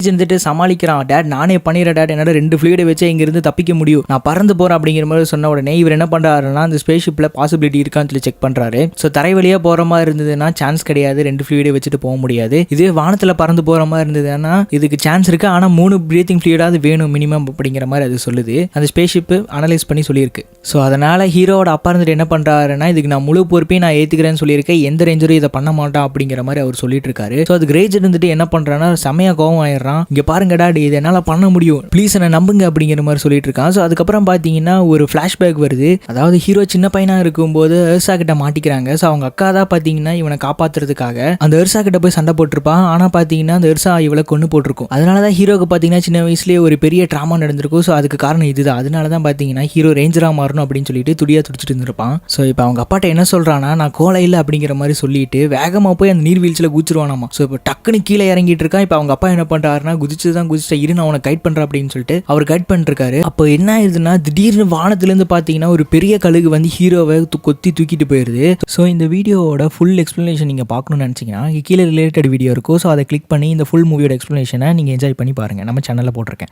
இருந்துட்டு சமாளிக்கிறான். டேட் நானே பண்ணிடுறேன் டேட், என்னோட 2 ஃப்ளூயிடை வச்சு இங்கிருந்து தப்பிக்க முடியும், நான் பறந்து போறேன் அப்படிங்கிற மாதிரி சொன்ன உடனே இவர் என்ன பண்றாருன்னா அந்த ஸ்பேஸ் ஷிப்ல பாசிபிலிட்டி இருக்கான்னு சொல்லி செக் பண்றாரு. ஸோ தரை வழியா போற மாதிரி இருந்ததுன்னா சான்ஸ் கிடையாது, 2 ஃப்ளூயிடை வச்சுட்டு போக முடியாது. இதே வானத்துல பறந்து போற மாதிரி இருந்ததுன்னா இதுக்கு சான்ஸ் இருக்கு, ஆனா 3 பிரீத்திங் ஃப்ளூயிடாவது வேணும் மினிமம் அப்படிங்கிற மாதிரி அது சொல்லுது. அந்த ஸ்பேஸ் ஷிப் அனலைஸ் பண்ணி சொல்லியிருக்கு. ஸோ அதனால ஹீரோவோட அப்பா இருந்துட்டு என்ன பண்றாருன்னா இதுக்கு நான் முழு பொறுப்பையும் நான் ஏத்துக்கிறேன்னு சொல்லியிருக்கேன், எந்த ரேஞ்சரும் இதை பண்ண மாட்டான் அப்படிங்கிற மாதிரி அவர் சொல்லிட்டு இருக்காரு. ஸோ அதுக்கு ரேஞ்ச் இருந்துட்டு என்ன பண்றான்னா செமையா கோவம் ஆயிடுறான். இங்க பாருங்கடா இது என்னால் பண்ண முடியும், ப்ளீஸ் என்ன நம்புங்க அப்படிங்கிற மாதிரி சொல்லிட்டு இருக்கான். ஸோ அதுக்கப்புறம் பார்த்தீங்கன்னா ஒரு ஃப்ளாஷ்பேக் வருது. அதாவது ஹீரோ சின்ன பையனாக இருக்கும்போது எர்சா கிட்ட மாட்டிக்கிறாங்க. ஸோ அவங்க அக்கா தான் பார்த்தீங்கன்னா இவனை காப்பாற்றுறதுக்காக அந்த எர்சா கிட்ட போய் சண்டை போட்டிருப்பான். ஆனால் பார்த்தீங்கன்னா அந்த எர்சா இவளை கொண்டு போட்டிருக்கும். அதனால தான் ஹீரோக்கு பார்த்தீங்கன்னா சின்ன வயசுலேயே ஒரு பெரிய ட்ராமா நடந்திருக்கும். ஸோ அதுக்கு காரணம் இதுதான். அதனால தான் பார்த்தீங்கன்னா ஹீரோ ரேஞ்சராக மாறணும் அப்படின்னு சொல்லிட்டு துடியா துடிச்சிட்டு இருந்திருப்பான். ஸோ இப்போ அவங்க அப்பாட்ட என்ன சொல்கிறான்னா நான் கோலை இல்லை அப்படிங்கிற மாதிரி சொல்லிட்டு வேகமாக போய் அந்த நீர்வீழ்ச்சியில் குதிச்சிருவானாமா. ஸோ இப்போ டக்குன்னு கீழே இறங்கிட்டு இருக்கான். இப்போ அவங்க அப்பா என்ன பண்ணுறாருன்னா குதிச்சு தான் குதிச்சிட்ட இரு நான் உனக்கு கைட் பண்ணுறேன் அப்படின்னு சொல்லிட்டு அவர் கைட் பண்ணிருக்காரு. அப்போ என்ன ஆயிடுதுன்னா திடீர்னு வானத்துலேருந்து பார்த்தீங்கன்னா ஒரு பெரிய கழுகு வந்து ஹீரோவை கொத்தி தூக்கிட்டு போயிடுது. ஸோ இந்த வீடியோவோட ஃபுல் எக்ஸ்ப்ளனேஷன் நீங்கள் பார்க்கணும்னு நினச்சிங்கன்னா கீழே ரிலேட்டட் வீடியோ இருக்கும். ஸோ அதை கிளிக் பண்ணி இந்த ஃபுல் மூவியோட எக்ஸ்ப்ளனேஷனை நீங்கள் என்ஜாய் பண்ணி பாருங்கள். நம்ம சேனலில் போட்டிருக்கேன்.